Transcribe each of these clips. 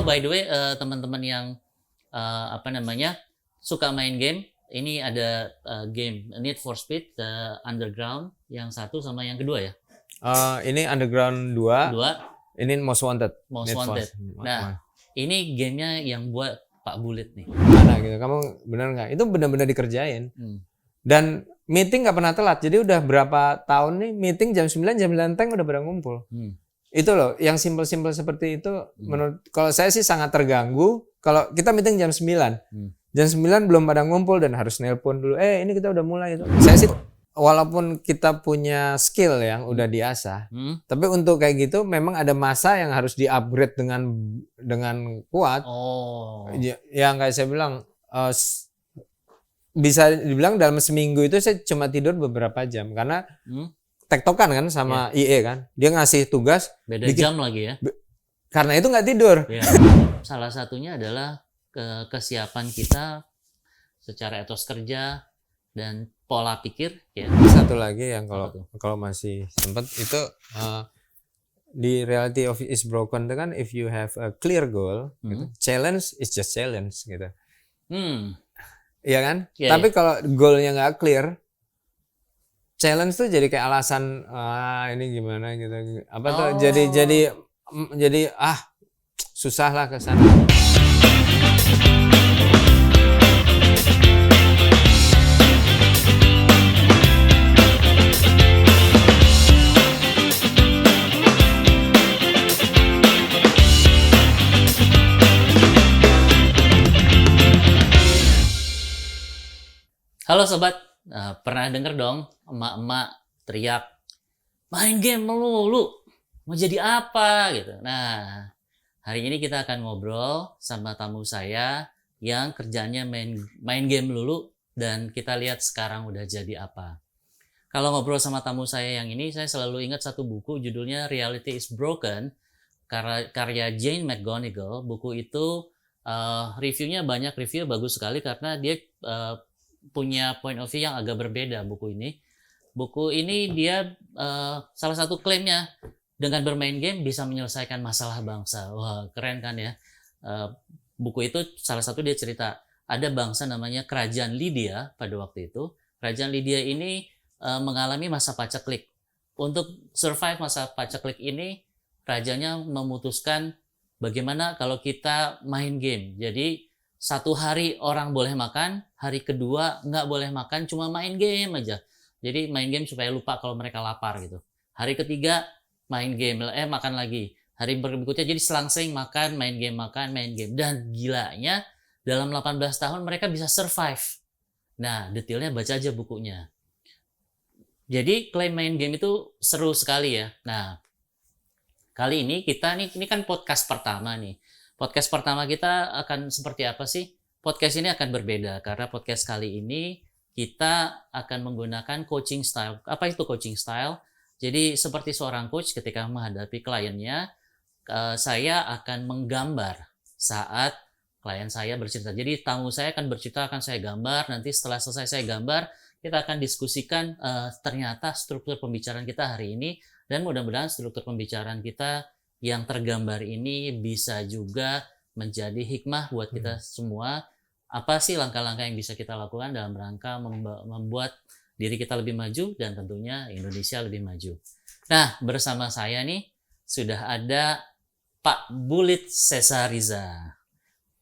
by the way, teman-teman yang suka main game, ini ada game Need for Speed Underground yang satu sama yang kedua ya. Ini Underground 2. Dua. Ini Most Wanted. Most Wanted. Nah, ini gamenya yang buat Pak Bulit nih. Mana gitu? Kamu benar nggak? Itu benar-benar dikerjain. Dan meeting nggak pernah telat. Jadi udah berapa tahun nih meeting jam 9 teng udah pada ngumpul. Itu loh, yang simpel-simpel seperti itu menurut kalau saya sih sangat terganggu kalau kita meeting jam 9. Jam 9 belum pada ngumpul dan harus nelpon dulu. Ini kita udah mulai itu. Saya sih walaupun kita punya skill yang udah diasah, tapi untuk kayak gitu memang ada masa yang harus di-upgrade dengan kuat. Yang kayak saya bilang bisa dibilang dalam seminggu itu saya cuma tidur beberapa jam karena tektokan kan sama IE kan. Dia ngasih tugas beda jam lagi ya. Karena itu nggak tidur. Salah satunya adalah kesiapan kita secara etos kerja dan pola pikir ya. Satu lagi yang kalau masih sempat itu di reality of is broken itu kan if you have a clear goal, gitu, challenge is just challenge gitu. Iya kan? Tapi kalau goalnya nggak clear, challenge tuh jadi kayak alasan ini gimana gitu. Apa tuh jadi susah lah ke sana. Halo sobat, pernah denger dong emak-emak teriak main game melulu, mau jadi apa gitu. Nah, hari ini kita akan ngobrol sama tamu saya yang kerjanya main game melulu dan kita lihat sekarang udah jadi apa. Kalau ngobrol sama tamu saya yang ini, saya selalu ingat satu buku judulnya Reality is Broken, karya Jane McGonigal. Buku itu reviewnya banyak, review bagus sekali karena dia punya point of view yang agak berbeda buku ini. Buku ini dia salah satu klaimnya dengan bermain game bisa menyelesaikan masalah bangsa. Wah, keren kan ya. Buku itu salah satu dia cerita ada bangsa namanya Kerajaan Lydia pada waktu itu. Kerajaan Lydia ini mengalami masa paceklik. Untuk survive masa paceklik ini, rajanya memutuskan bagaimana kalau kita main game. Jadi satu hari orang boleh makan, hari kedua nggak boleh makan, cuma main game aja. Jadi main game supaya lupa kalau mereka lapar gitu. Hari ketiga main game, makan lagi. Hari berikutnya jadi selang-seling makan, main game. Dan gilanya dalam 18 tahun mereka bisa survive. Nah, detailnya baca aja bukunya. Jadi klaim main game itu seru sekali ya. Nah, kali ini ini kan podcast pertama nih. Podcast pertama kita akan seperti apa sih? Podcast ini akan berbeda karena podcast kali ini kita akan menggunakan coaching style. Apa itu coaching style? Jadi seperti seorang coach ketika menghadapi kliennya, saya akan menggambar saat klien saya bercerita. Jadi tamu saya akan bercerita, akan saya gambar. Nanti setelah selesai saya gambar, kita akan diskusikan ternyata struktur pembicaraan kita hari ini. Dan mudah-mudahan struktur pembicaraan kita yang tergambar ini bisa juga menjadi hikmah buat kita semua. Apa sih langkah-langkah yang bisa kita lakukan dalam rangka membuat diri kita lebih maju dan tentunya Indonesia lebih maju. Nah, bersama saya nih sudah ada Pak Bulit Cesariza.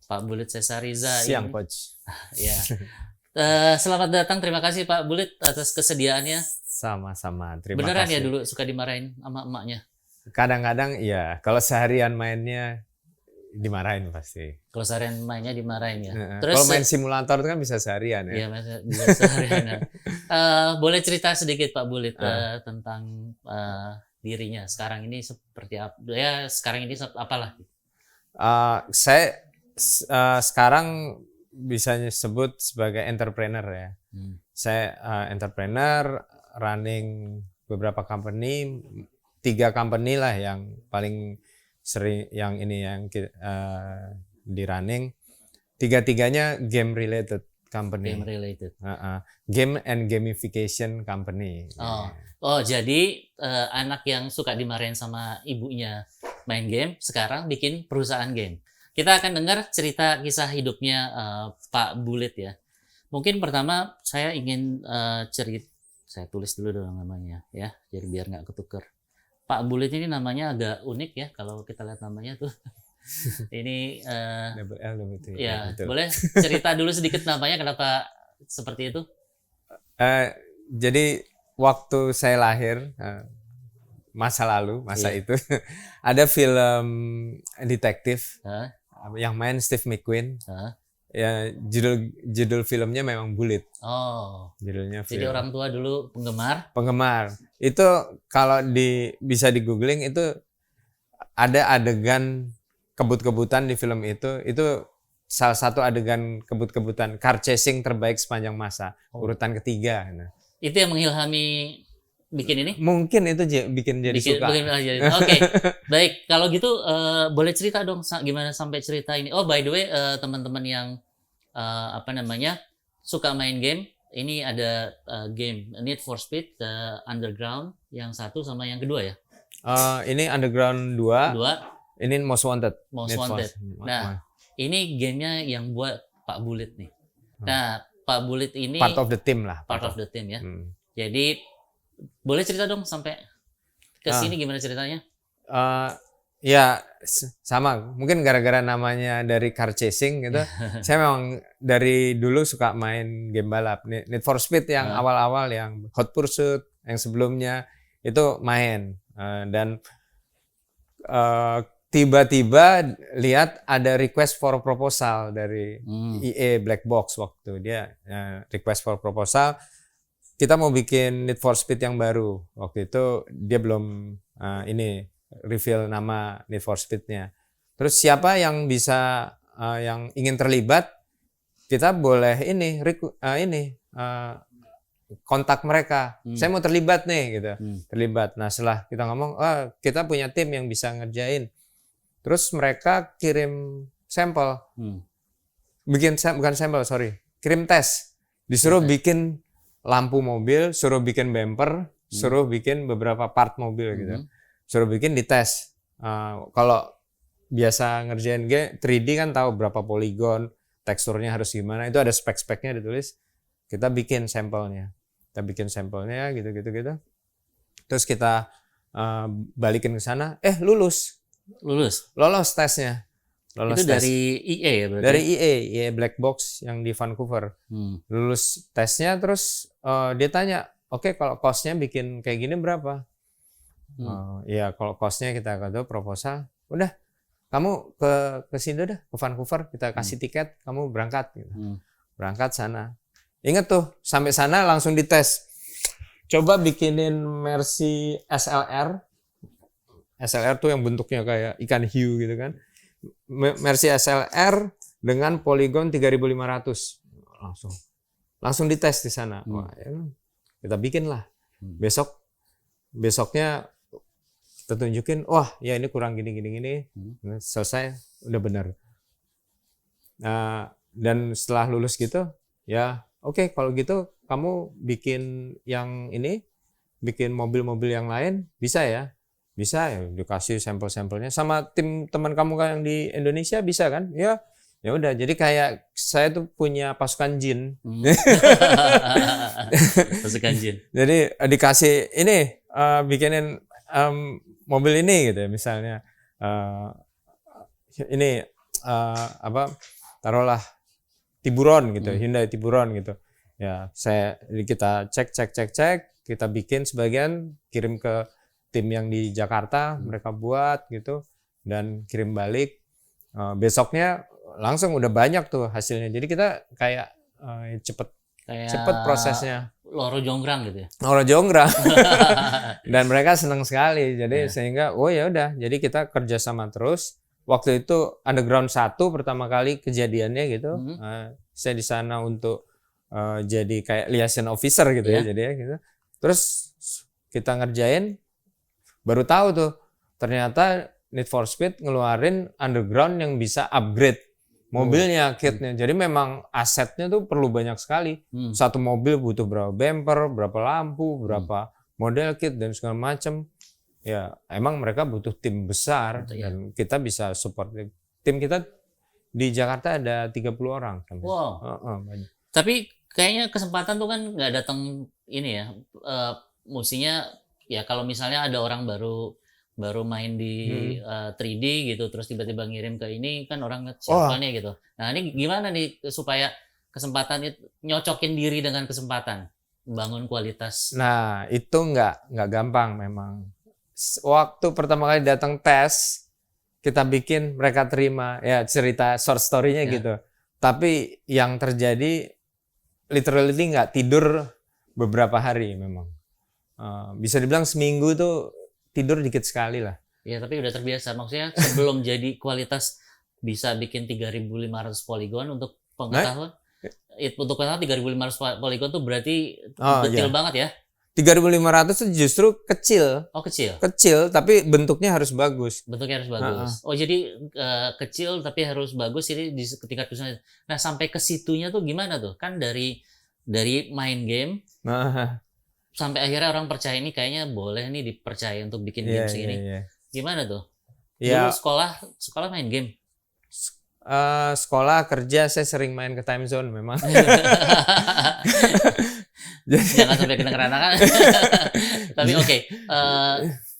Pak Bulit Cesariza. Siang, Coach. Ya. Selamat datang, terima kasih Pak Bulit atas kesediaannya. Sama-sama, terima Beneran kasih. ya dulu suka dimarahin sama emaknya? Kadang-kadang iya, kalau seharian mainnya dimarahin pasti. Kalau seharian mainnya dimarahin ya. Terus kalau main simulator itu kan bisa seharian ya. Iya, bisa seharian. Boleh cerita sedikit Pak Bulit tentang dirinya sekarang ini seperti apa? Ya sekarang ini apalah? Saya sekarang bisa disebut sebagai entrepreneur ya. Saya entrepreneur, running beberapa company. 3 company lah yang paling sering yang di running. 3-tiganya game related company. Game related. Game and gamification company. Jadi anak yang suka dimarahin sama ibunya main game sekarang bikin perusahaan game. Kita akan dengar cerita kisah hidupnya Pak Bulit ya. Mungkin pertama saya ingin cerita, saya tulis dulu dong namanya ya, jadi biar nggak ketuker. Pak Bulit ini namanya agak unik ya kalau kita lihat namanya tuh. Ini Double L double T. ya, Betul. boleh cerita dulu sedikit namanya kenapa seperti itu? Jadi waktu saya lahir, masa lalu, masa Iya. itu ada film detektif Hah? yang main Steve McQueen. Hah? Ya, judul filmnya memang Bullet. Oh, Judulnya jadi film. orang tua dulu Penggemar. Itu kalau bisa di googling itu ada adegan kebut-kebutan di film itu salah satu adegan kebut-kebutan car chasing terbaik sepanjang masa, urutan ketiga. Nah, itu yang mengilhami bikin ini? mungkin itu bikin jadi suka. Oke, baik. Kalau gitu boleh cerita dong gimana sampai cerita ini. Oh, by the way, teman-teman yang suka main game, ini ada game Need for Speed Underground yang satu sama yang kedua ya. Ini Underground 2. Kedua, Ini Most Wanted. Most Wanted. Nah, ini gamenya yang buat Pak Bulit nih. Nah, Pak Bulit ini part of the team lah. Part of the team ya. Jadi boleh cerita dong sampai ke sini gimana ceritanya? Ya sama, mungkin gara-gara namanya dari car chasing gitu. Saya memang dari dulu suka main game balap. Need for Speed yang awal-awal, yang Hot Pursuit yang sebelumnya itu main. Dan tiba-tiba lihat ada request for proposal dari EA Black Box waktu dia request for proposal. Kita mau bikin Need for Speed yang baru. Waktu itu dia belum reveal nama Need for Speed-nya. Terus siapa yang bisa yang ingin terlibat, kita boleh kontak mereka. Saya mau terlibat nih gitu. Terlibat. Nah, setelah kita ngomong, kita punya tim yang bisa ngerjain. Terus mereka kirim sampel. Kirim tes. Disuruh bikin lampu mobil, suruh bikin bumper, suruh bikin beberapa part mobil gitu. Suruh bikin dites. Kalau biasa ngerjain 3D kan tahu berapa poligon, teksturnya harus gimana, itu ada spek-speknya ditulis. Kita bikin sampelnya. Gitu. Terus kita balikin ke sana, lolos tesnya. Itu tes. Dari EA ya berarti? Dari EA Black Box yang di Vancouver. Lulus tesnya, terus dia tanya, oke, kalau cost-nya bikin kayak gini berapa? Ya kalau cost-nya kita kata proposal, udah kamu ke sini dah, ke Vancouver, kita kasih tiket, kamu berangkat. Gitu. Berangkat sana. Ingat tuh, sampai sana langsung dites. Coba bikinin Mercy SLR. SLR tuh yang bentuknya kayak ikan hiu gitu kan. Mercy SLR dengan poligon 3500 langsung dites di sana. Wah, ya, kita bikin lah. Besoknya kita tunjukin, wah ya ini kurang gini. Selesai, udah benar. Dan setelah lulus gitu, ya oke, kalau gitu kamu bikin yang ini, bikin mobil-mobil yang lain, bisa ya? Bisa ya, dikasih sampel-sampelnya sama tim teman kamu kan yang di Indonesia, bisa kan? Ya udah, jadi kayak saya tuh punya pasukan jin. Pasukan jin. Jadi dikasih ini bikinin mobil ini gitu ya, misalnya ini taruhlah Tiburon gitu, Hyundai Tiburon gitu. Ya, kita cek, kita bikin sebagian, kirim ke tim yang di Jakarta, mereka buat gitu dan kirim balik. Besoknya langsung udah banyak tuh hasilnya. Jadi kita kayak cepet prosesnya. Loro jonggrang gitu ya. Loro jonggrang. Dan mereka senang sekali. Jadi sehingga ya udah, jadi kita kerjasama terus. Waktu itu Underground 1 pertama kali kejadiannya gitu. Saya di sana untuk jadi kayak liaison officer gitu ya, jadi ya gitu. Terus kita ngerjain, baru tahu tuh ternyata Need for Speed ngeluarin Underground yang bisa upgrade mobilnya, kitnya. Jadi memang asetnya tuh perlu banyak sekali. Satu mobil butuh berapa bumper, berapa lampu, berapa model kit dan segala macam. Ya emang mereka butuh tim besar dan kita bisa support. Tim kita Di Jakarta ada 30 orang. Wow. Banyak. Tapi kayaknya kesempatan tuh kan nggak datang ini ya. Mestinya ya kalau misalnya ada orang baru main di 3D gitu, terus tiba-tiba ngirim ke ini kan orang siapa nih gitu. Nah ini gimana nih supaya kesempatan itu nyocokin diri dengan kesempatan, bangun kualitas. Nah itu nggak gampang memang. Waktu pertama kali datang tes, kita bikin mereka terima ya cerita short story-nya gitu. Tapi yang terjadi literally nggak tidur beberapa hari memang. Bisa dibilang seminggu tuh tidur dikit sekali lah. Ya tapi udah terbiasa. Maksudnya sebelum jadi kualitas bisa bikin 3.500 poligon untuk pengetahuan. Untuk pengetahuan 3.500 poligon tuh berarti detail banget ya. 3.500 itu justru kecil. Oh kecil? Kecil tapi bentuknya harus bagus. Bentuknya harus bagus. Oh jadi kecil tapi harus bagus ini di tingkat khususnya. Nah sampai ke situnya tuh gimana tuh? Kan dari main game sampai akhirnya orang percaya ini kayaknya boleh nih dipercaya untuk bikin game segini. Gimana tuh? Dulu sekolah main game? Sekolah kerja saya sering main ke time zone memang. Jangan sampai kedengeran kan. Tapi oke.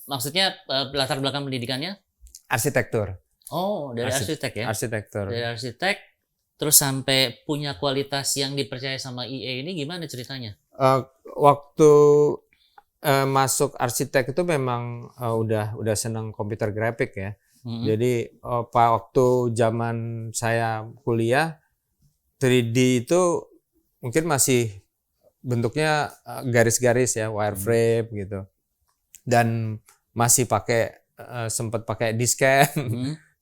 Maksudnya latar belakang pendidikannya? Arsitektur. Oh dari arsitek ya? Arsitektur. Dari arsitek terus sampai punya kualitas yang dipercaya sama EA ini gimana ceritanya? Waktu masuk arsitek itu memang udah senang komputer grafik ya. Jadi waktu zaman saya kuliah 3D itu mungkin masih bentuknya garis-garis ya, wireframe gitu. Dan masih sempat pakai disket.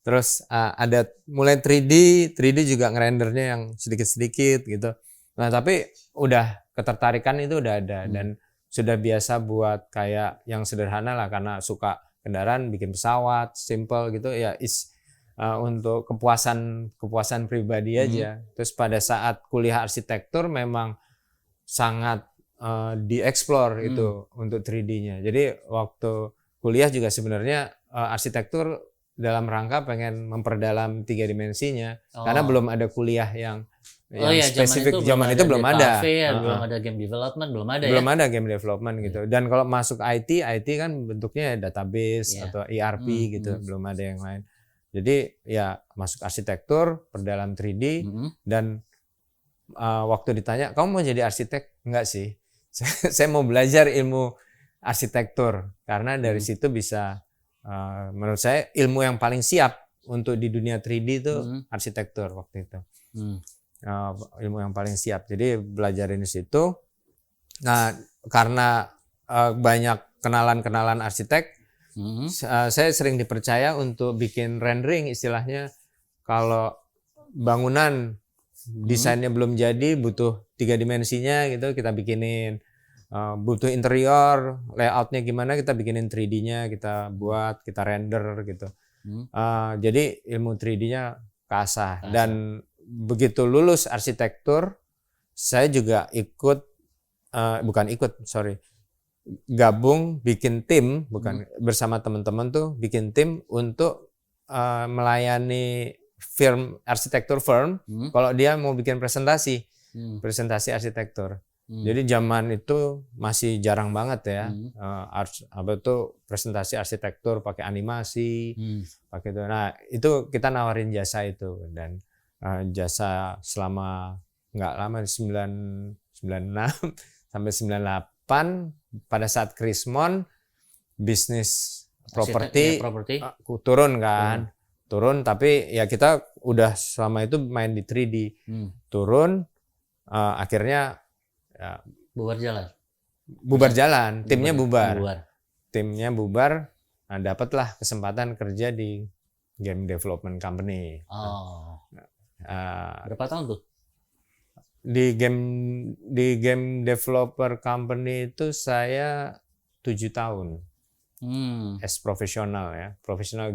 Terus ada mulai 3D juga ngerendernya yang sedikit-sedikit gitu. Nah, tapi udah ketertarikan itu udah ada dan sudah biasa buat kayak yang sederhana lah karena suka kendaraan, bikin pesawat, simple gitu ya untuk kepuasan pribadi aja. Terus pada saat kuliah arsitektur memang sangat dieksplor itu untuk 3D-nya. Jadi waktu kuliah juga sebenarnya arsitektur dalam rangka pengen memperdalam 3 dimensinya karena belum ada kuliah yang spesifik zaman itu belum ada. Belum ada game development, belum ada game development gitu. Dan kalau masuk IT kan bentuknya database atau ERP gitu, belum ada yang lain. Jadi ya masuk arsitektur, perdalam 3D dan waktu ditanya, "Kamu mau jadi arsitek?" Enggak sih. Saya mau belajar ilmu arsitektur karena dari situ bisa menurut saya ilmu yang paling siap untuk di dunia 3D itu arsitektur waktu itu. Ilmu yang paling siap. Jadi belajarin di situ. Nah, karena banyak kenalan arsitek, saya sering dipercaya untuk bikin rendering istilahnya. Kalau bangunan desainnya belum jadi, butuh 3 dimensinya gitu, kita bikinin. Butuh interior, layoutnya gimana, kita bikinin 3D-nya, kita buat, kita render gitu. Jadi ilmu 3D-nya kasah. Dan begitu lulus arsitektur, saya juga gabung bikin tim, bersama teman-teman tuh bikin tim untuk melayani arsitektur firm kalau dia mau bikin presentasi arsitektur. Jadi zaman itu masih jarang banget ya, presentasi arsitektur pakai animasi, pakai itu. Nah itu kita nawarin jasa itu dan jasa selama nggak lama 96 sampai 98 pada saat Krismon bisnis properti turun tapi ya kita udah selama itu main di 3D turun akhirnya ya, bubar jalan timnya bubar nah, dapatlah kesempatan kerja di game development company. Berapa tahun tuh di game developer company itu saya 7 tahun as profesional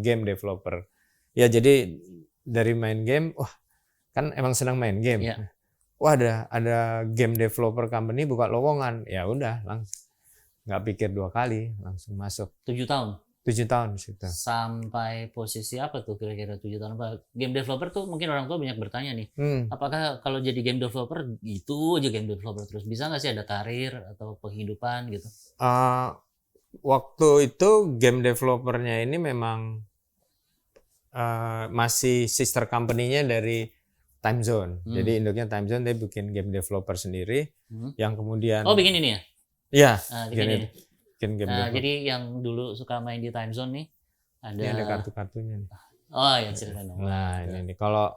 game developer ya. Jadi dari main game kan emang senang main game. Ada game developer company buka lowongan, ya udah langsung nggak pikir 2 kali langsung masuk. 7 tahun 7 tahun di situ. Sampai posisi apa tuh kira-kira 7 tahun? Apa? Game developer tuh mungkin orang tua banyak bertanya nih. Apakah kalau jadi game developer gitu aja game developer terus? Bisa nggak sih ada karir atau penghidupan gitu? Waktu itu game developernya ini memang masih sister company-nya dari Time Zone. Jadi induknya Time Zone, dia bikin game developer sendiri yang kemudian bikin ini ya? Iya, bikin ini. Bikin game developer. Jadi yang dulu suka main di Time Zone nih Ini ada kartu-kartunya nih. Oh ya, cerita dong. Nah, ini kalau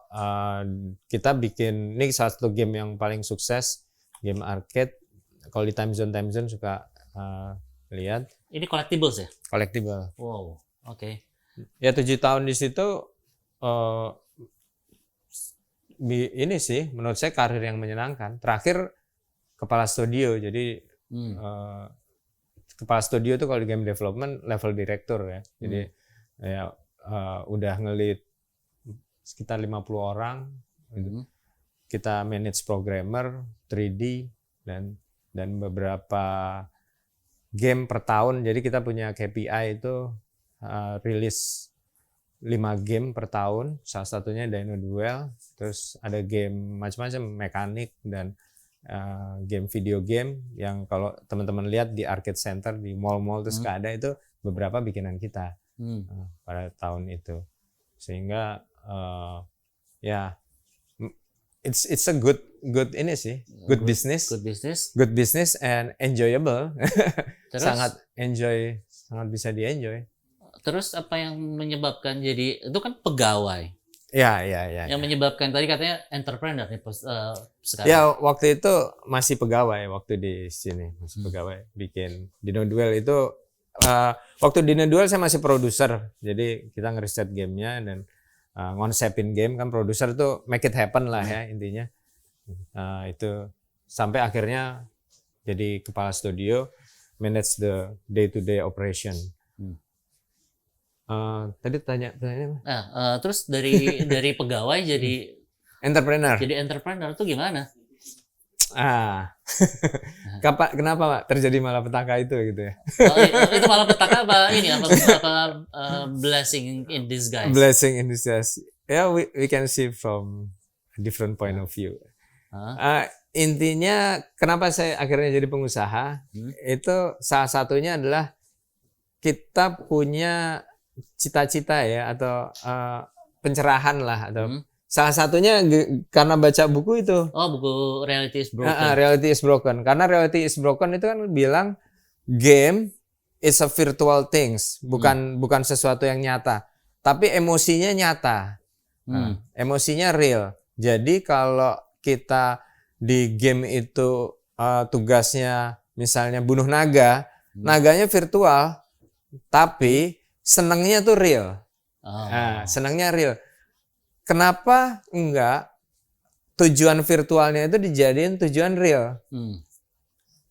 kita bikin ini salah satu game yang paling sukses, game arcade. Kalau di Time Zone suka lihat. Ini collectibles ya? Collectible. Wow, oke. Ya 7 tahun di situ ini sih menurut saya karir yang menyenangkan. Terakhir kepala studio, jadi kepala studio itu kalau di game development level director ya. Jadi ya udah ngelit sekitar 50 orang. Kita manage programmer, 3D dan beberapa game per tahun. Jadi kita punya KPI itu rilis 5 game per tahun. Salah satunya Dino Duel, terus ada game macam-macam mekanik dan game video game yang kalau teman-teman lihat di arcade center di mall-mall terus ada itu beberapa bikinan kita pada tahun itu, sehingga ya it's a good ini sih, good business and enjoyable. Terus, sangat bisa di-enjoy. Terus apa yang menyebabkan jadi itu kan pegawai? Ya. Yang menyebabkan tadi katanya entrepreneur nih sekarang. Ya, waktu itu masih pegawai, waktu di sini masih pegawai bikin Dino Duel itu. Waktu Dino Duel saya masih produser, jadi kita ngeriset gamenya dan ngonsepin game. Kan produser tuh make it happen lah ya intinya. Itu sampai akhirnya jadi kepala studio, manage the day-to-day operation. Tadi tanya terus dari pegawai jadi entrepreneur. Jadi entrepreneur tuh gimana? Kenapa Pak terjadi malapetaka itu gitu ya? Itu malapetaka apa ini apa blessing in disguise? Blessing in disguise. Yeah, we can see from a different point of view. Intinya kenapa saya akhirnya jadi pengusaha itu salah satunya adalah kita punya cita-cita ya atau pencerahan lah atau salah satunya karena baca buku itu. Buku Reality is Broken. Reality is Broken. Karena Reality is Broken itu kan bilang game is a virtual things, bukan sesuatu yang nyata, tapi emosinya nyata. Emosinya real. Jadi kalau kita di game itu tugasnya misalnya bunuh naga, naganya virtual, tapi senangnya tuh real. Senangnya real. Kenapa enggak tujuan virtualnya itu dijadiin tujuan real?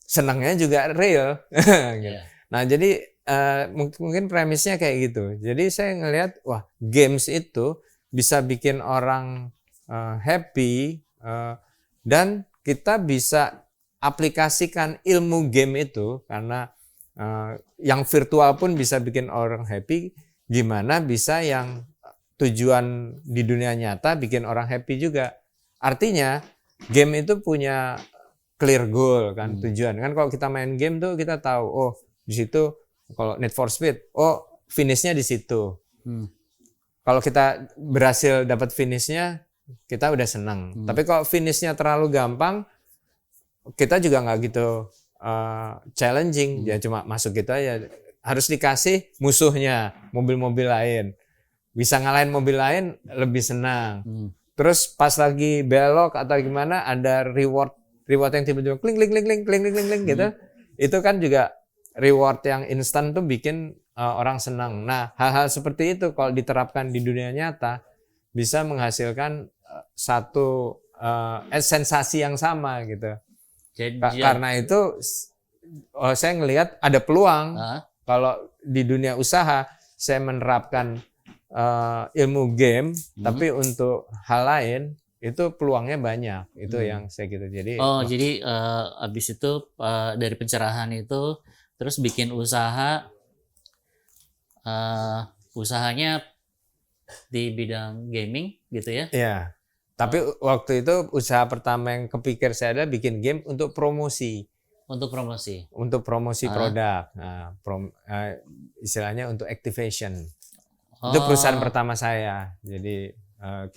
Senangnya juga real. Nah, jadi mungkin premisnya kayak gitu. Jadi saya ngelihat, wah, games itu bisa bikin orang happy dan kita bisa aplikasikan ilmu game itu karena yang virtual pun bisa bikin orang happy, gimana bisa yang tujuan di dunia nyata bikin orang happy juga. Artinya game itu punya clear goal kan, tujuan. Kan kalau kita main game tuh kita tahu, oh di situ kalau Need for Speed, oh finishnya di situ. Kalau kita berhasil dapat finishnya, kita udah senang. Tapi kalau finishnya terlalu gampang, kita juga nggak gitu challenging, ya cuma masuk gitu aja. Harus dikasih musuhnya, mobil-mobil lain. Bisa ngalahin mobil lain lebih senang. Terus pas lagi belok atau gimana ada reward yang tiba-tiba kling gitu. Itu kan juga reward yang instan tuh bikin orang senang. Nah, hal-hal seperti itu kalau diterapkan di dunia nyata bisa menghasilkan satu sensasi yang sama gitu. Karena itu saya ngelihat ada peluang kalau di dunia usaha saya menerapkan ilmu game tapi untuk hal lain itu peluangnya banyak. Itu yang saya gitu. Jadi jadi abis itu dari pencerahan itu terus bikin usaha usahanya di bidang gaming gitu ya? Iya. Tapi waktu itu usaha pertama yang kepikir saya adalah bikin game untuk promosi. Untuk promosi. Untuk promosi produk. Nah, istilahnya untuk activation. Itu perusahaan pertama saya. Jadi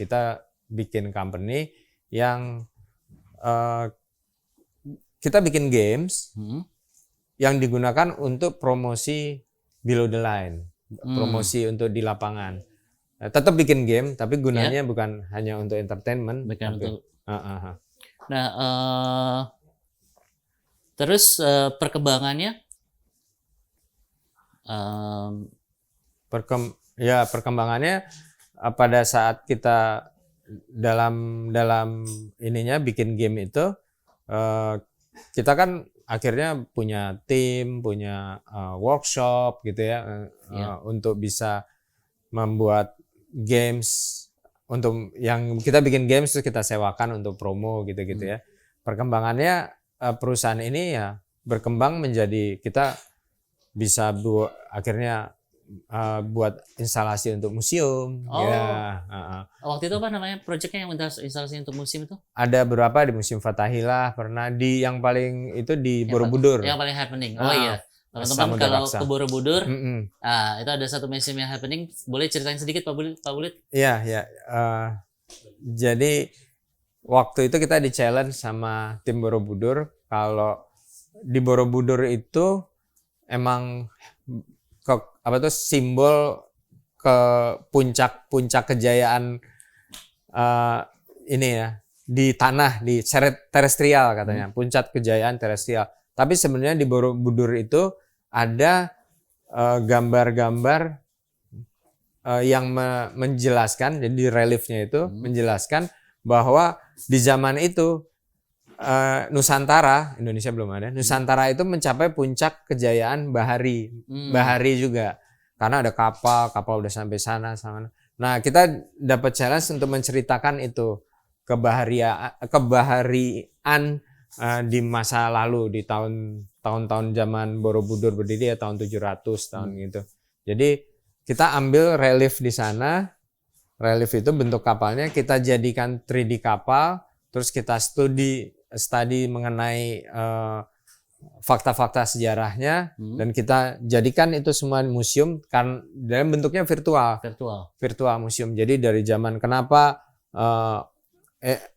kita bikin company yang kita bikin games yang digunakan untuk promosi below the line, promosi untuk di lapangan. Tetap bikin game, tapi gunanya bukan hanya untuk entertainment. Bukan tapi, untuk. Nah, terus perkembangannya? Perkembangannya pada saat kita dalam ininya bikin game itu, kita kan akhirnya punya tim, punya workshop gitu ya, untuk bisa membuat games. Untuk yang kita bikin games terus kita sewakan untuk promo gitu-gitu ya. Perkembangannya perusahaan ini ya berkembang menjadi kita bisa akhirnya buat instalasi untuk museum. Waktu itu apa namanya proyeknya yang instalasi untuk museum itu? Ada beberapa di Museum Fathahilah, pernah di yang paling itu di Borobudur. Yang paling happening. Iya. Teman-teman kalau ke Borobudur, itu ada satu museum yang happening. Boleh ceritain sedikit Pak Bulit? Iya. Jadi waktu itu kita di challenge sama tim Borobudur, kalau di Borobudur itu emang simbol ke puncak kejayaan ini ya, di tanah, di terestrial katanya, puncak kejayaan terestrial. Tapi sebenarnya di Borobudur itu ada gambar-gambar yang menjelaskan, jadi reliefnya itu menjelaskan bahwa di zaman itu Nusantara, Indonesia belum ada, Nusantara itu mencapai puncak kejayaan bahari juga, karena ada kapal udah sampai sana. Nah, kita dapat challenge untuk menceritakan itu kebaharian di masa lalu, di tahun-tahun zaman Borobudur berdiri ya, tahun 700 tahun gitu. Jadi kita ambil relief di sana, relief itu bentuk kapalnya kita jadikan 3D kapal, terus kita studi mengenai fakta-fakta sejarahnya, dan kita jadikan itu semua museum kan dalam bentuknya virtual museum. Jadi dari zaman kenapa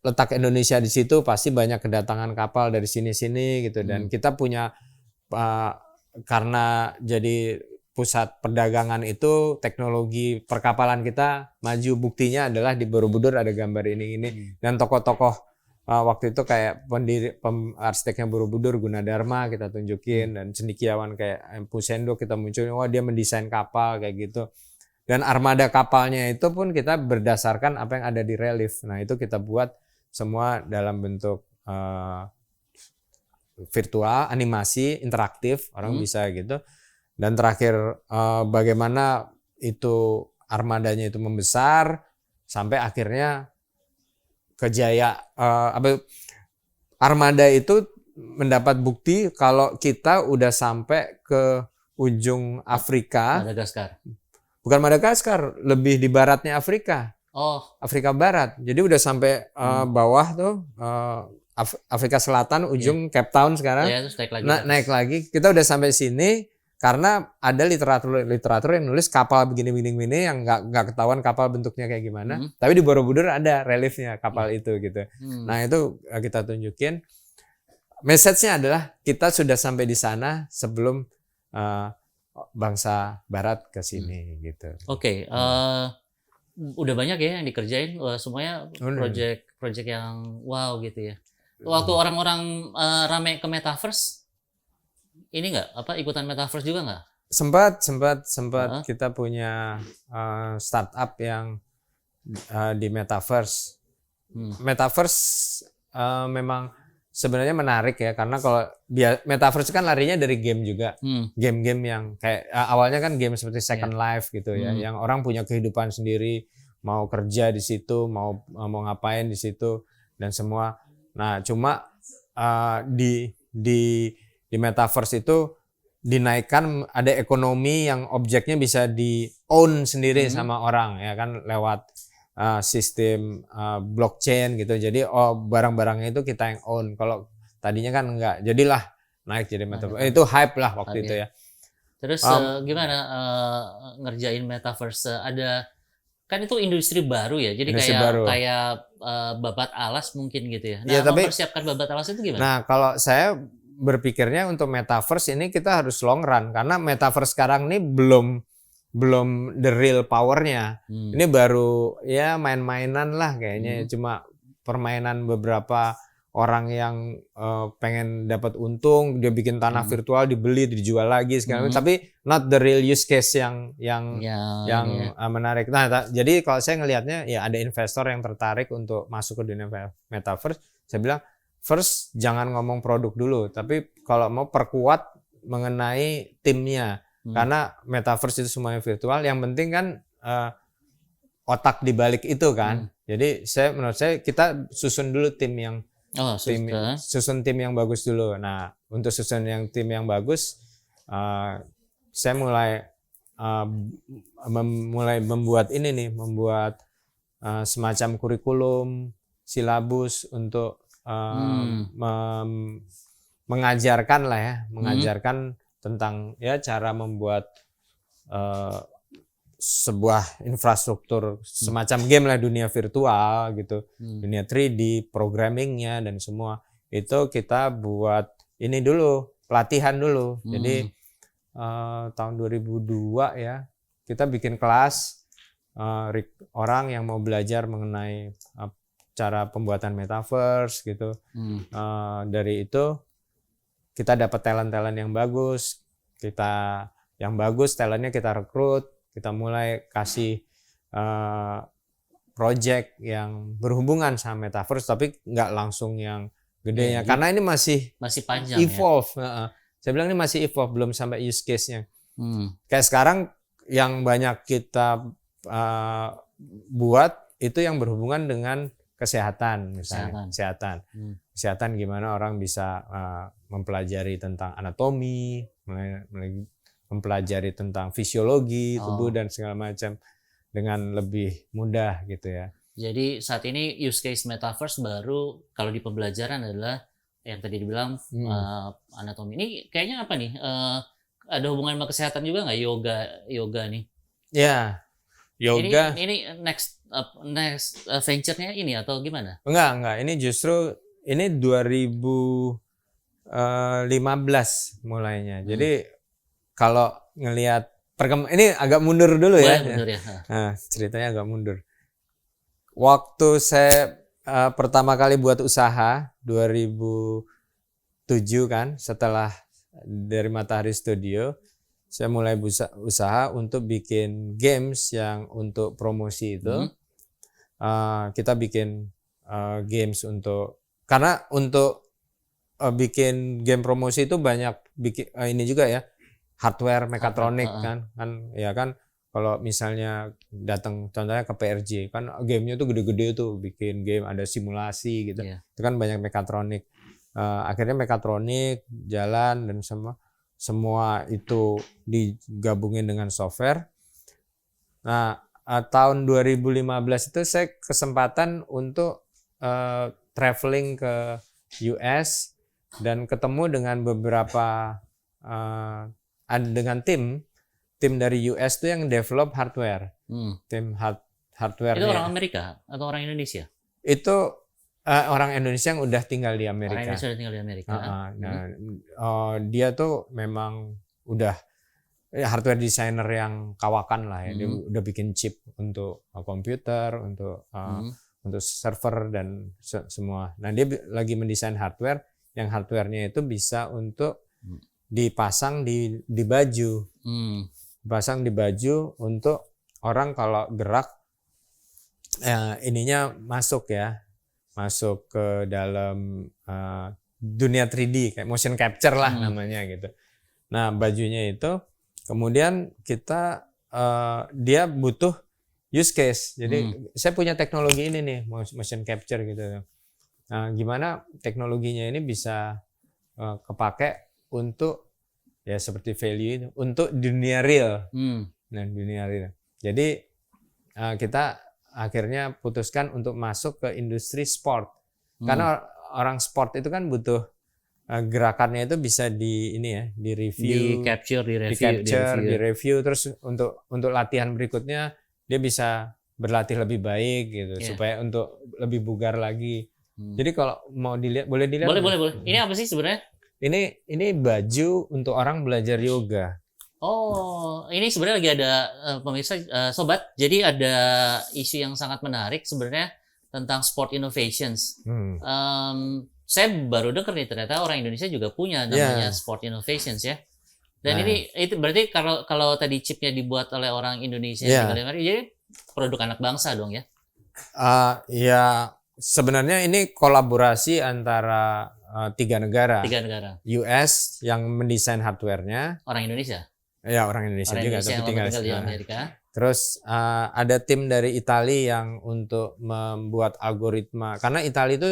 letak Indonesia di situ, pasti banyak kedatangan kapal dari sini gitu, dan kita punya karena jadi pusat perdagangan itu, teknologi perkapalan kita maju, buktinya adalah di Borobudur ada gambar ini dan tokoh-tokoh waktu itu kayak arsiteknya Borobudur, Gunadarma kita tunjukin, dan cendekiawan kayak Empu Sendo kita munculin, wah dia mendesain kapal kayak gitu. Dan armada kapalnya itu pun kita berdasarkan apa yang ada di relief. Nah, itu kita buat semua dalam bentuk virtual, animasi, interaktif, orang bisa gitu. Dan terakhir bagaimana itu armadanya itu membesar sampai akhirnya armada itu mendapat bukti kalau kita udah sampai ke ujung Afrika. Bukan Madagaskar, lebih di baratnya Afrika. Afrika Barat. Jadi udah sampai bawah tuh Afrika Selatan, ujung Cape Town sekarang. Terus naik lagi. Kita udah sampai sini karena ada literatur yang nulis kapal begini yang nggak ketahuan kapal bentuknya kayak gimana. Tapi di Borobudur ada reliefnya kapal itu gitu. Nah, itu kita tunjukin. Message-nya adalah kita sudah sampai di sana sebelum bangsa Barat ke sini gitu. Oke. Udah banyak ya yang dikerjain, semuanya project yang wow gitu ya. Waktu orang-orang rame ke metaverse, ini ikutan metaverse juga nggak? Sempat kita punya startup yang di metaverse. Metaverse memang sebenarnya menarik ya, karena kalau metaverse kan larinya dari game juga. Game-game yang kayak awalnya kan game seperti Second Life gitu ya, yang orang punya kehidupan sendiri, mau kerja di situ, mau ngapain di situ dan semua. Nah, cuma di metaverse itu dinaikkan, ada ekonomi yang objeknya bisa di own sendiri sama orang ya kan, lewat sistem blockchain gitu. Jadi barang-barangnya itu kita yang own. Kalau tadinya kan enggak, jadilah naik jadi metaverse. Itu hype lah waktu itu ya. Terus gimana ngerjain metaverse? Kan itu industri baru ya, jadi kayak babat alas mungkin gitu ya. Nah, mempersiapkan babat alas itu gimana? Nah, kalau saya berpikirnya untuk metaverse ini kita harus long run, karena metaverse sekarang ini belum the real powernya. Ini baru ya main-mainan lah kayaknya, cuma permainan beberapa orang yang pengen dapat untung, dia bikin tanah virtual, dibeli, dijual lagi segala tapi not the real use case yang menarik. Nah, jadi kalau saya ngelihatnya ya ada investor yang tertarik untuk masuk ke dunia metaverse. Saya bilang first jangan ngomong produk dulu, tapi kalau mau perkuat mengenai timnya. Karena metaverse itu semuanya virtual, yang penting kan otak dibalik itu kan. Jadi menurut saya kita susun dulu tim yang susun tim yang bagus dulu. Nah, untuk susun tim yang bagus, saya mulai membuat semacam kurikulum, silabus untuk mengajarkan tentang ya cara membuat sebuah infrastruktur semacam game lah, dunia virtual gitu, dunia 3D, programmingnya dan semua itu kita buat ini dulu, pelatihan dulu. Jadi tahun 2002 ya kita bikin kelas orang yang mau belajar mengenai cara pembuatan metaverse gitu. Dari itu kita dapat talent yang bagus, talentnya kita rekrut. Kita mulai kasih project yang berhubungan sama metaverse, tapi nggak langsung yang gedenya, karena ini masih panjang evolve. Saya bilang ini masih evolve, belum sampai use case-nya. Kayak sekarang yang banyak kita buat itu yang berhubungan dengan kesehatan, misalnya kesehatan gimana orang bisa mempelajari tentang anatomi, mempelajari tentang fisiologi tubuh dan segala macam dengan lebih mudah gitu ya. Jadi saat ini use case metaverse baru kalau di pembelajaran adalah yang tadi dibilang anatomi. Ini kayaknya apa nih? Ada hubungan sama kesehatan juga nggak, yoga nih? Ya, yoga. Ini next venture-nya ini atau gimana? Enggak. Ini justru ini 2015 mulainya. Jadi kalau ngelihat ini agak mundur dulu ya. Mundur ya. Nah, ceritanya agak mundur. Waktu saya pertama kali buat usaha 2007 kan, setelah dari Matahari Studio, saya mulai usaha untuk bikin games yang untuk promosi itu. Kita bikin games karena untuk bikin game promosi itu banyak ini juga ya. Hardware mekatronik kan kalau misalnya datang contohnya ke PRJ kan gamenya tuh gede-gede tuh, bikin game ada simulasi gitu, itu kan banyak mekatronik. Akhirnya mekatronik jalan dan semua itu digabungin dengan software. Nah, tahun 2015 itu saya kesempatan untuk traveling ke US dan ketemu dengan beberapa dengan tim dari US tuh yang develop hardware. Tim hardware. Itu orang Amerika atau orang Indonesia? Itu orang Indonesia yang udah tinggal di Amerika. Orang Indonesia udah tinggal di Amerika. Dia tuh memang udah hardware designer yang kawakan lah ya. Dia udah bikin chip untuk komputer, untuk server dan semua. Nah, dia lagi mendesain hardware yang hardwarenya itu bisa untuk dipasang di baju. Pasang di baju untuk orang kalau gerak ininya masuk ke dalam dunia 3D kayak motion capture lah namanya gitu. Nah, bajunya itu kemudian dia butuh use case. Jadi saya punya teknologi ini nih, motion capture gitu. Nah, gimana teknologinya ini bisa kepake untuk ya seperti value itu untuk dunia real. Nah, dunia real. Jadi kita akhirnya putuskan untuk masuk ke industri sport. Karena orang sport itu kan butuh gerakannya itu bisa di review, di capture, di review, terus untuk latihan berikutnya dia bisa berlatih lebih baik gitu supaya untuk lebih bugar lagi. Jadi kalau mau dilihat, boleh dilihat. Boleh. Ini apa sih sebenarnya? Ini baju untuk orang belajar yoga. Oh, ini sebenarnya lagi ada pemirsa sobat. Jadi ada isu yang sangat menarik sebenarnya tentang sport innovations. Saya baru dengar nih ternyata orang Indonesia juga punya namanya sport innovations ya. Dan ini itu berarti kalau tadi chipnya dibuat oleh orang Indonesia jadi produk anak bangsa dong ya? Ya sebenarnya ini kolaborasi antara 3 negara. 3 negara. US yang mendesain hardware-nya. Orang Indonesia? Ya orang Indonesia juga tapi tinggal di Amerika. Terus ada tim dari Italia yang untuk membuat algoritma, karena Italia itu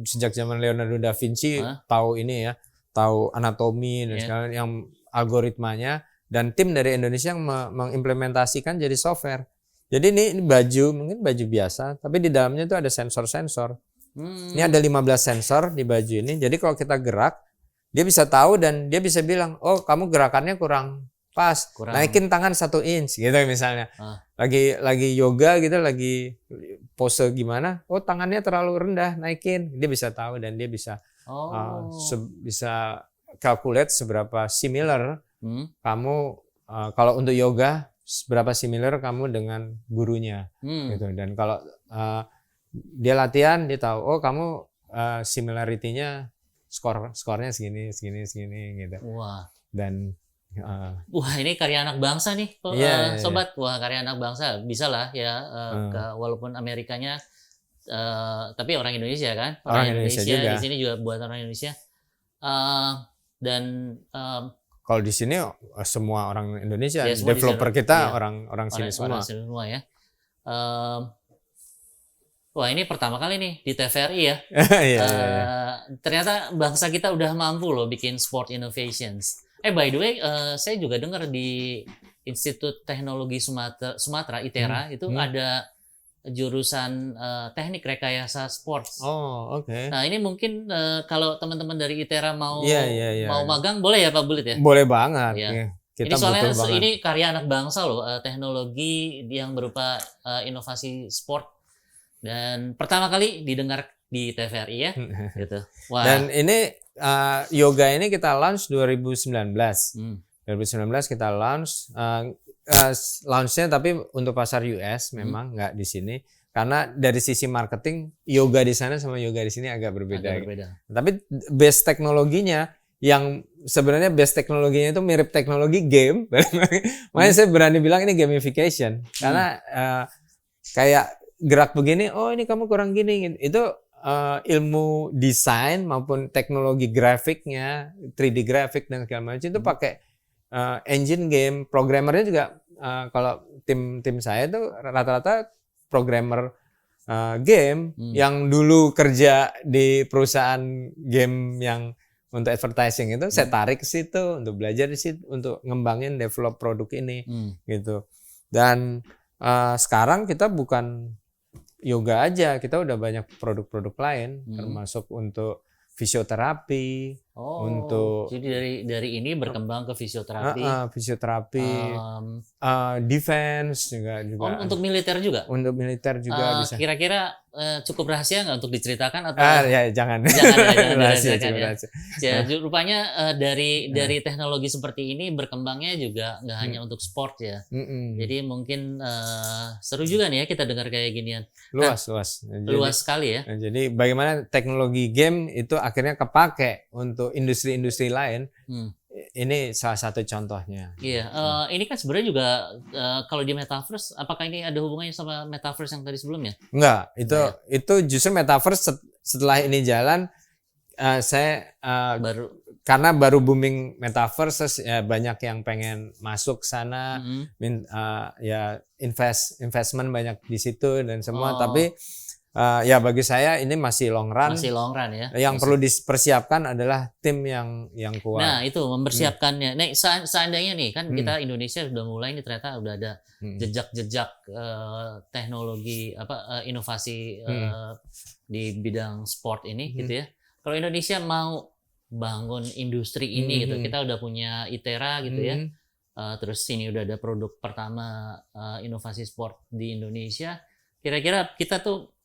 sejak zaman Leonardo da Vinci tahu ini ya, tahu anatomi dan segala yang algoritmanya, dan tim dari Indonesia yang mengimplementasikan jadi software. Jadi ini baju, mungkin baju biasa, tapi di dalamnya itu ada sensor-sensor. Ini ada 15 sensor di baju ini. Jadi kalau kita gerak, dia bisa tahu dan dia bisa bilang, oh kamu gerakannya kurang pas, naikin tangan 1 inch gitu misalnya. Lagi yoga gitu, lagi pose gimana, oh tangannya terlalu rendah, naikin. Dia bisa tahu dan dia bisa bisa calculate seberapa similar kamu kalau untuk yoga, seberapa similar kamu dengan gurunya gitu. Dan kalau dia latihan, dia tahu oh kamu similarity-nya skornya segini gitu. Wah. Dan wah ini karya anak bangsa nih sobat. Wah karya anak bangsa, bisa lah ya walaupun Amerikanya tapi orang Indonesia kan, orang Indonesia juga. Di sini juga buat orang Indonesia. Dan kalau di sini semua orang Indonesia, developer kita orang sini semua. Orang sini semua ya. Wah ini pertama kali nih di TVRI ya. Ternyata bangsa kita udah mampu loh bikin sport innovations. By the way, saya juga dengar di Institut Teknologi Sumatera ITERA itu ada jurusan teknik rekayasa sports. Oh, oke. Nah ini mungkin kalau teman-teman dari ITERA mau magang boleh ya Pak Bulit ya? Boleh banget. Ya. Kita ini soalnya ini karya anak bangsa loh, teknologi yang berupa inovasi sport dan pertama kali didengar di TVRI ya. Gitu. Wah. Dan ini yoga ini kita launch 2019. 2019 kita launch. Launchnya tapi untuk pasar US memang nggak di sini, karena dari sisi marketing yoga di sana sama yoga di sini agak berbeda. Tapi base teknologinya yang sebenarnya base teknologinya itu mirip teknologi game. Makanya saya berani bilang ini gamification karena kayak gerak begini, oh ini kamu kurang gini, itu ilmu desain maupun teknologi grafiknya, 3D grafik dan segala macam itu pakai engine game. Programmernya juga kalau tim saya itu rata-rata programmer game yang dulu kerja di perusahaan game yang untuk advertising itu saya tarik ke situ untuk belajar di situ untuk ngembangin develop produk ini gitu. Dan sekarang kita bukan yoga aja, kita udah banyak produk-produk lain termasuk untuk fisioterapi, untuk jadi dari ini berkembang ke fisioterapi, defense juga. Untuk militer juga? Untuk militer juga bisa. Kira-kira cukup rahasia nggak untuk diceritakan atau? Ya jangan. Rahasia. Ya, rupanya dari teknologi seperti ini berkembangnya juga nggak hanya untuk sport ya. Jadi mungkin seru juga nih ya kita dengar kayak ginian. Luas sekali ya. Jadi bagaimana teknologi game itu akhirnya kepake untuk industri-industri lain. Ini salah satu contohnya. Iya, ini kan sebenarnya juga kalau di metaverse, apakah ini ada hubungannya sama metaverse yang tadi sebelumnya? Enggak, itu justru metaverse setelah ini jalan, karena baru booming metaverse, ya banyak yang pengen masuk sana, ya investment banyak di situ dan semua. Tapi Ya bagi saya ini masih long run. Masih long run ya. Yang perlu dipersiapkan adalah tim yang kuat. Nah itu mempersiapkannya. Nih seandainya nih kan kita Indonesia sudah mulai nih ternyata udah ada jejak-jejak teknologi inovasi di bidang sport ini gitu ya. Kalau Indonesia mau bangun industri ini gitu, kita udah punya ITERA gitu ya. Terus ini udah ada produk pertama inovasi sport di Indonesia. Kira-kira kita tuh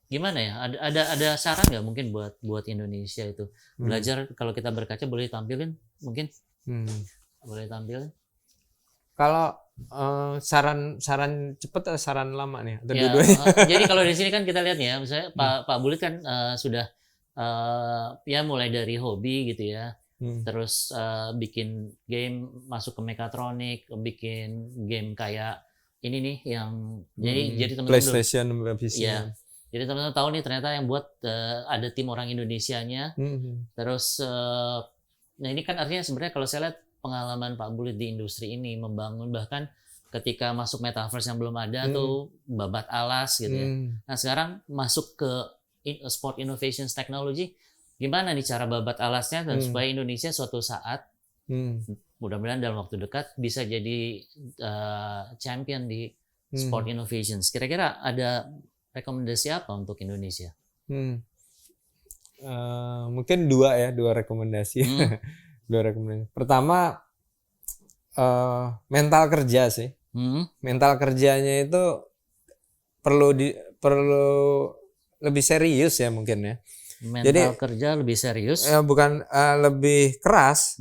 gimana ya? Ada saran nggak mungkin buat Indonesia itu belajar? Kalau kita berkaca boleh tampilin mungkin? Boleh tampilin? Kalau saran cepat atau saran lama nih? Atau Ya, jadi kalau di sini kan kita lihat ya, misalnya Pak Bulit kan sudah ya mulai dari hobi gitu ya, terus bikin game masuk ke mekatronik, bikin game kayak ini nih yang jadi teman-teman PlayStation, PC. Ya. Jadi teman-teman tahu nih ternyata yang buat ada tim orang Indonesianya. Terus nah ini kan artinya sebenarnya kalau saya lihat pengalaman Pak Bulit di industri ini membangun bahkan ketika masuk metaverse yang belum ada tuh babat alas gitu ya. Nah sekarang masuk ke Sport Innovations Technology, gimana nih cara babat alasnya dan supaya Indonesia suatu saat mudah-mudahan dalam waktu dekat bisa jadi champion di Sport Innovations. Kira-kira ada rekomendasi apa untuk Indonesia? Mungkin dua rekomendasi. Dua rekomendasi. Pertama mental kerja sih. Mental kerjanya itu perlu lebih serius ya mungkin ya. Mental kerja lebih serius. Bukan lebih keras.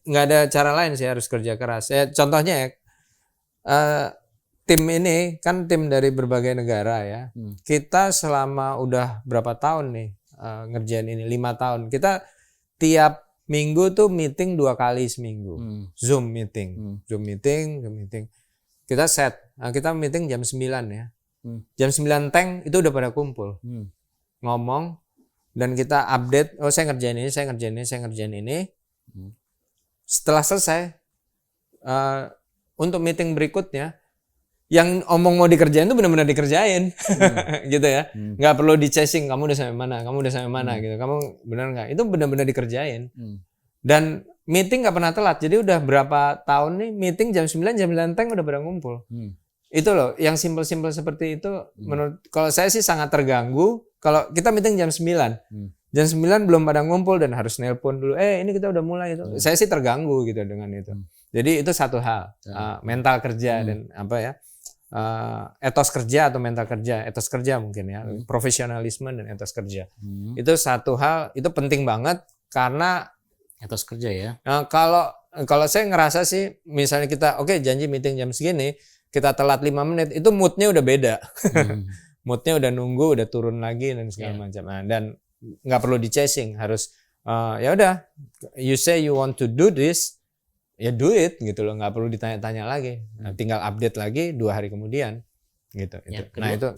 Nggak ada cara lain sih, harus kerja keras. Contohnya ya. Tim ini kan tim dari berbagai negara ya. Kita selama udah berapa tahun nih ngerjain ini, 5 tahun. Kita tiap minggu tuh meeting 2 kali seminggu. Zoom meeting. Kita set. Nah, kita meeting jam 9 ya. Jam 9 teng itu udah pada kumpul. Ngomong dan kita update, oh saya ngerjain ini. Setelah selesai untuk meeting berikutnya yang omong mau dikerjain itu benar-benar dikerjain. Gitu ya. Nggak perlu di-chasing, kamu udah sampai mana gitu. Kamu benar nggak? Itu benar-benar dikerjain. Dan meeting nggak pernah telat. Jadi udah berapa tahun nih meeting jam 9 teng udah pada ngumpul. Itu loh, yang simpel-simpel seperti itu menurut kalau saya sih sangat terganggu kalau kita meeting jam 9. Jam 9 belum pada ngumpul dan harus nelpon dulu. Ini kita udah mulai itu. Saya sih terganggu gitu dengan itu. Jadi itu satu hal, mental kerja dan apa ya? Etos kerja atau mental kerja, etos kerja mungkin ya, profesionalisme dan etos kerja. Itu satu hal, itu penting banget karena etos kerja ya. Kalau saya ngerasa sih, misalnya kita janji meeting jam segini, kita telat 5 menit, itu moodnya udah beda. Moodnya udah nunggu, udah turun lagi dan segala macam. Nah, dan nggak perlu di chasing, harus ya udah, you say you want to do this. Ya do it gitu loh, nggak perlu ditanya-tanya lagi. Nah, tinggal update lagi 2 hari kemudian gitu. Nah itu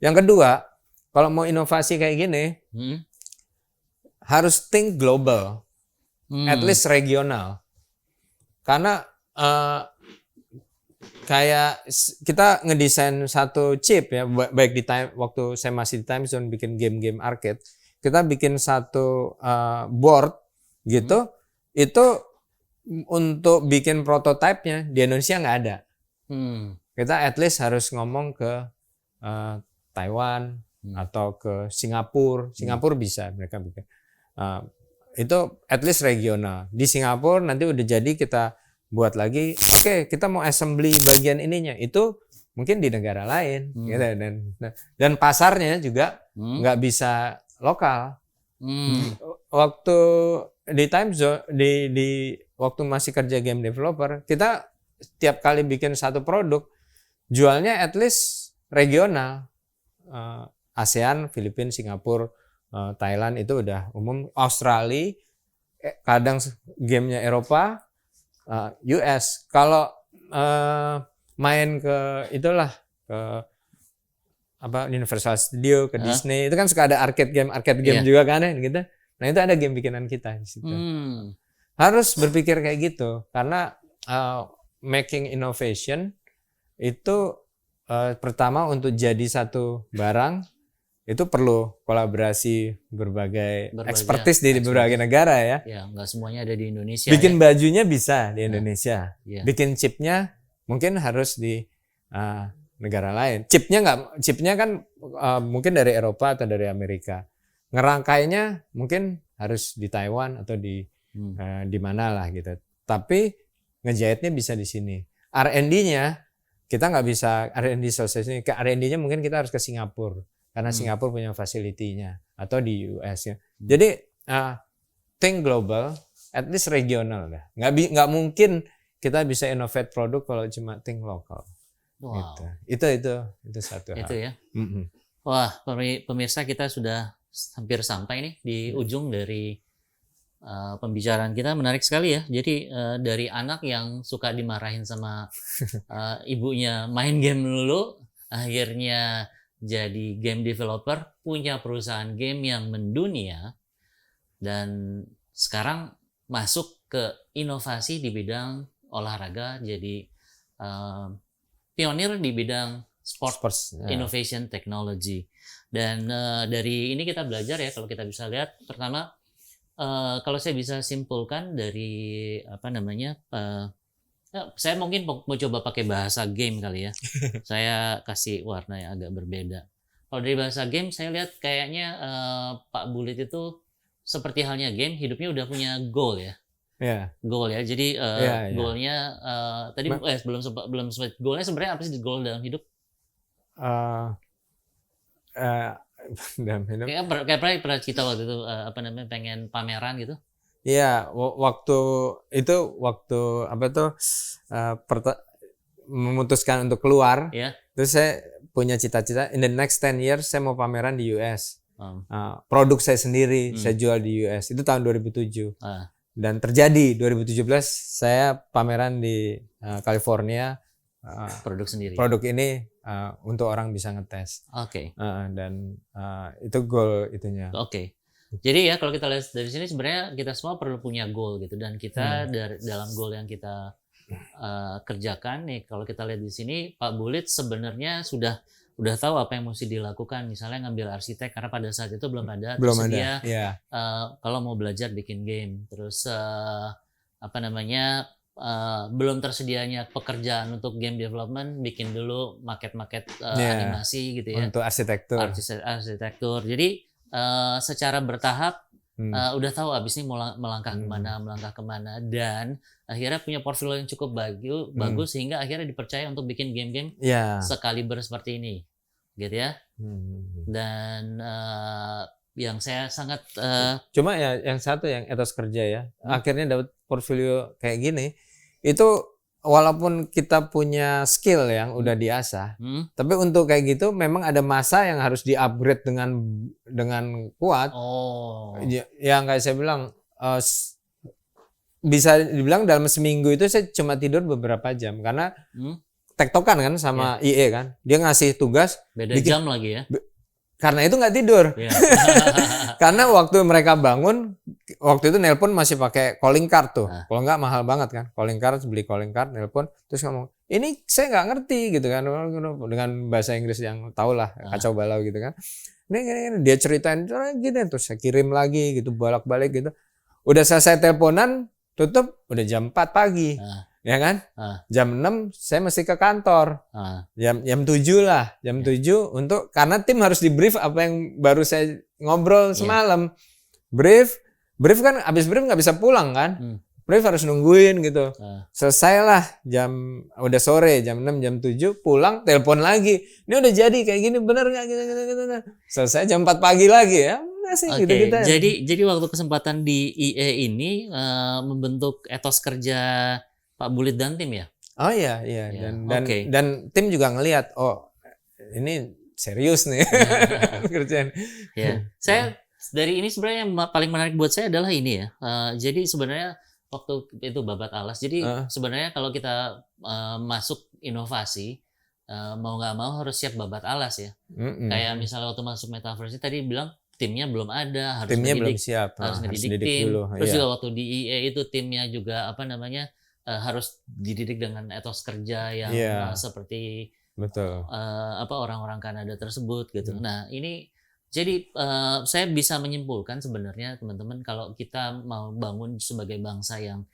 yang kedua, kalau mau inovasi kayak gini harus think global, at least regional. Karena kayak kita ngedesain satu chip ya, baik di waktu saya masih di Time Zone bikin game-game arcade, kita bikin satu board gitu, itu untuk bikin prototipenya di Indonesia nggak ada. Kita at least harus ngomong ke Taiwan atau ke Singapura. Singapura bisa mereka bikin. Itu at least regional. Di Singapura nanti udah jadi kita buat lagi. Kita mau assembly bagian ininya itu mungkin di negara lain. Gitu. Dan pasarnya juga nggak bisa lokal. Waktu di Time Zone di waktu masih kerja game developer, kita tiap kali bikin satu produk jualnya at least regional. ASEAN, Filipina, Singapura, Thailand itu udah umum. Australia, kadang gamenya Eropa, US. Kalau main ke itulah ke Universal Studio, ke Disney, itu kan suka ada arcade game juga kan gitu. Nah itu ada game bikinan kita di situ. Harus berpikir kayak gitu karena making innovation itu pertama untuk jadi satu barang itu perlu kolaborasi berbagai expertise di expertise. berbagai negara ya. Ya, nggak semuanya ada di Indonesia. Bikin bajunya bisa di Indonesia, Ya. bikin chipnya mungkin harus di negara lain. Chipnya kan mungkin dari Eropa atau dari Amerika. Ngerangkainya mungkin harus di Taiwan atau di mana lah gitu. Tapi ngejahitnya bisa di sini. R&D-nya kita nggak bisa R&D selesai sini. Ke R&D-nya mungkin kita harus ke Singapura karena Singapura punya facility-nya atau di US ya. Jadi think global, at least regional lah. Nggak mungkin kita bisa innovate produk kalau cuma think lokal. Wow. Gitu. Itu satu hal. Itu ya. Wah, pemirsa, kita sudah hampir sampai nih di ujung dari pembicaraan kita. Menarik sekali ya. Jadi dari anak yang suka dimarahin sama ibunya main game dulu, akhirnya jadi game developer, punya perusahaan game yang mendunia, dan sekarang masuk ke inovasi di bidang olahraga, jadi pionir di bidang sports innovation technology. Dan dari ini kita belajar ya, kalau kita bisa lihat, pertama kalau saya bisa simpulkan dari saya mungkin mau coba pakai bahasa game kali ya. Saya kasih warna yang agak berbeda. Kalau dari bahasa game, saya lihat kayaknya Pak Bulit itu seperti halnya game, hidupnya udah punya goal ya. Goal ya. Jadi goalnya tadi belum sempat. Goalnya sebenarnya apa sih goal dalam hidup? Dalam hidup. Kayak pernah cerita waktu itu pengen pameran gitu. Iya, waktu memutuskan untuk keluar, terus saya punya cita-cita in the next 10 years saya mau pameran di US. Produk saya sendiri saya jual di US. Itu tahun 2007. Dan terjadi 2017 saya pameran di California. Produk sendiri. Produk ini untuk orang bisa ngetes. Oke. Dan itu goal itunya. Oke. Jadi ya kalau kita lihat dari sini sebenarnya kita semua perlu punya goal gitu, dan kita dalam goal yang kita kerjakan nih, kalau kita lihat di sini Pak Bulit sebenarnya sudah tahu apa yang mesti dilakukan, misalnya ngambil arsitek karena pada saat itu belum ada tersedia kalau mau belajar bikin game, terus belum tersedianya pekerjaan untuk game development, bikin dulu market animasi gitu ya, untuk arsitektur. Jadi secara bertahap udah tahu abis ini mau melangkah kemana, dan akhirnya punya portfolio yang cukup bagus sehingga akhirnya dipercaya untuk bikin game-game sekaliber seperti ini, gitu ya. Dan yang saya sangat cuma ya yang satu yang etos kerja ya, akhirnya dapat portfolio kayak gini, itu walaupun kita punya skill yang udah diasah, tapi untuk kayak gitu memang ada masa yang harus di-upgrade dengan kuat. Yang kayak saya bilang, bisa dibilang dalam seminggu itu saya cuma tidur beberapa jam karena tektokan kan sama IE kan, dia ngasih tugas beda jam lagi ya. Karena itu nggak tidur. Karena waktu mereka bangun, waktu itu nelpon masih pakai calling card tuh. Kalau nggak mahal banget kan, calling card, beli calling card, nelpon, terus ngomong, ini saya nggak ngerti gitu kan, dengan bahasa Inggris yang tau lah, kacau balau gitu kan. Ini dia ceritain gitu, terus saya kirim lagi gitu, bolak-balik gitu. Udah selesai teleponan, tutup, udah jam 4 pagi. Ya kan? Jam 6 saya mesti ke kantor. Jam 7 lah, jam 7 untuk karena tim harus di brief apa yang baru saya ngobrol semalam. Brief kan habis brief nggak bisa pulang kan? Brief harus nungguin gitu. Selesailah udah sore, jam 6, jam 7 pulang, telepon lagi. Ini udah jadi kayak gini, bener nggak? Gitu. Selesai jam 4 pagi lagi ya. Gitu kita. Jadi waktu kesempatan di IE ini membentuk etos kerja Pak Bulit dan tim ya? Oh iya. Dan tim juga ngelihat, oh ini serius nih kerjaan. Saya dari ini sebenarnya yang paling menarik buat saya adalah ini ya. Jadi sebenarnya waktu itu babat alas. Jadi sebenarnya kalau kita masuk inovasi, mau nggak mau harus siap babat alas ya. Kayak misalnya waktu masuk metaverse tadi bilang timnya belum ada, harus belum siap, harus ngedidik tim. Dulu. Terus juga waktu di IE itu timnya juga harus dididik dengan etos kerja yang seperti betul. Orang-orang Kanada tersebut gitu. Nah ini Jadi saya bisa menyimpulkan sebenarnya teman-teman kalau kita mau bangun sebagai bangsa yang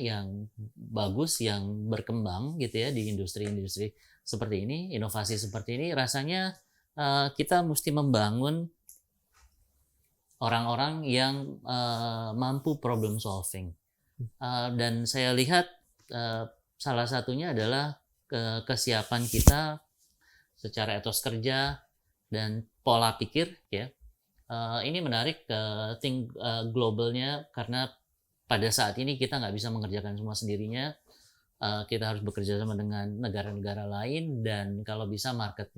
yang bagus, yang berkembang gitu ya di industri-industri seperti ini, inovasi seperti ini, rasanya kita mesti membangun orang-orang yang mampu problem solving. Dan saya lihat salah satunya adalah kesiapan kita secara etos kerja dan pola pikir ya. Ini menarik globalnya karena pada saat ini kita nggak bisa mengerjakan semua sendirinya. Kita harus bekerja sama dengan negara-negara lain dan kalau bisa market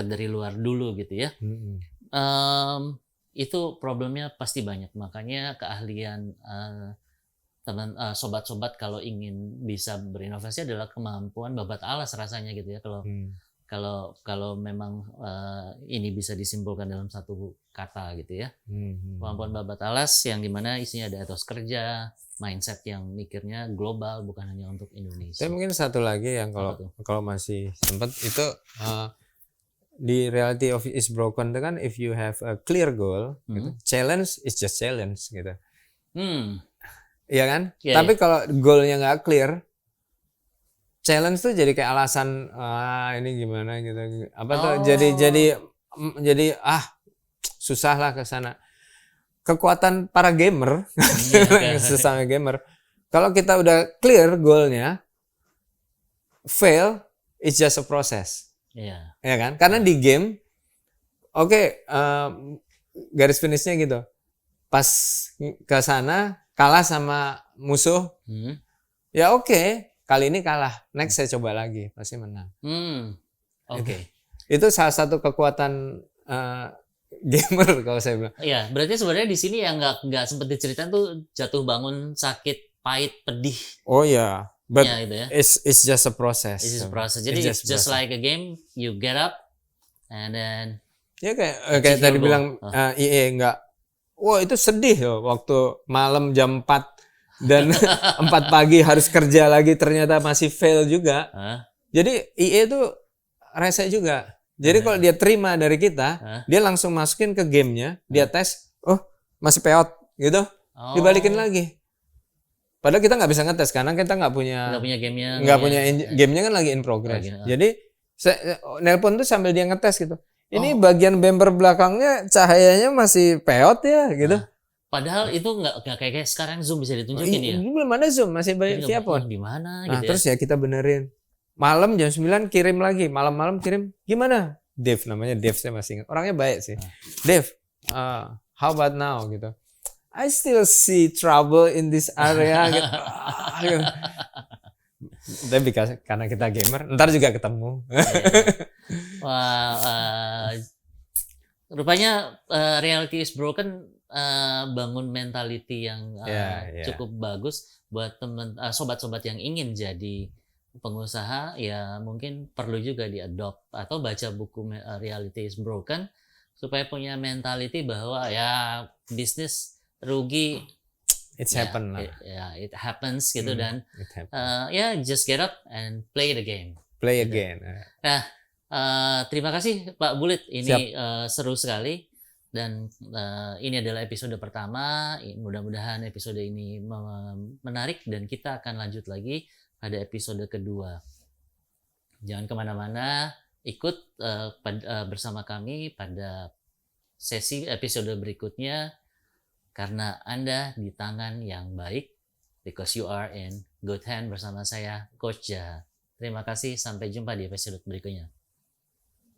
dari luar dulu gitu ya. Itu problemnya pasti banyak, makanya keahlian sobat-sobat kalau ingin bisa berinovasi adalah kemampuan babat alas rasanya gitu ya. Kalau memang ini bisa disimpulkan dalam satu kata gitu ya. Kemampuan babat alas yang dimana isinya ada etos kerja, mindset yang mikirnya global bukan hanya untuk Indonesia. Tapi mungkin satu lagi yang kalau masih sempat itu di reality of is broken itu kan if you have a clear goal, gitu, challenge is just challenge gitu. Iya kan? Yeah, Tapi kalau goalnya nggak clear, challenge tuh jadi kayak alasan ini gimana gitu. Tuh jadi susah lah ke sana. Kekuatan para gamer, sesama gamer. Kalau kita udah clear goalnya, fail it's just a process. Iya. Ya kan? Karena di game garis finishnya gitu. Pas ke sana kalah sama musuh. Ya kali ini kalah. Next saya coba lagi, pasti menang. Itu salah satu kekuatan gamer kalau saya bilang. Iya, berarti sebenarnya di sini yang nggak sempat diceritain tuh jatuh bangun, sakit, pahit, pedih. Oh ya. But gitu ya. It's just a process. It's just a process. Jadi it's just like a game, you get up and then ya kayak tadi bilang EA nggak. Wah itu sedih loh waktu malam jam 4 dan 4 pagi harus kerja lagi ternyata masih fail juga. Jadi EA itu rese juga. Jadi kalau dia terima dari kita, dia langsung masukin ke gamenya, dia tes, masih peot gitu, dibalikin lagi. Padahal kita nggak bisa ngetes karena kita nggak punya gamenya, gamenya kan lagi in progress. Jadi saya nelpon tuh sambil dia ngetes gitu. Ini bagian bumper belakangnya cahayanya masih peot ya gitu. Padahal itu nggak kayak sekarang Zoom bisa ditunjukin ya. Belum ada Zoom, masih via phone. Di mana? Nah terus ya kita benerin. Malam jam 9 kirim lagi, malam-malam kirim. Gimana? Dave namanya, Dave saya masih ingat. Orangnya baik sih. Dave, how about now gitu. I still see trouble in this area gitu. Tapi karena kita gamer, ntar juga ketemu. Wah, rupanya reality is broken bangun mentality yang cukup bagus buat sobat-sobat yang ingin jadi pengusaha. Ya mungkin perlu juga diadopt atau baca buku Reality is Broken supaya punya mentality bahwa ya bisnis rugi, it happens gitu dan just get up and play the game. Play again. Nah, terima kasih Pak Bulit, ini seru sekali dan ini adalah episode pertama. Mudah-mudahan episode ini menarik dan kita akan lanjut lagi pada episode kedua. Jangan kemana-mana, ikut bersama kami pada sesi episode berikutnya. Karena Anda di tangan yang baik, because you are in good hand bersama saya, Coach Jaha. Terima kasih, sampai jumpa di episode berikutnya.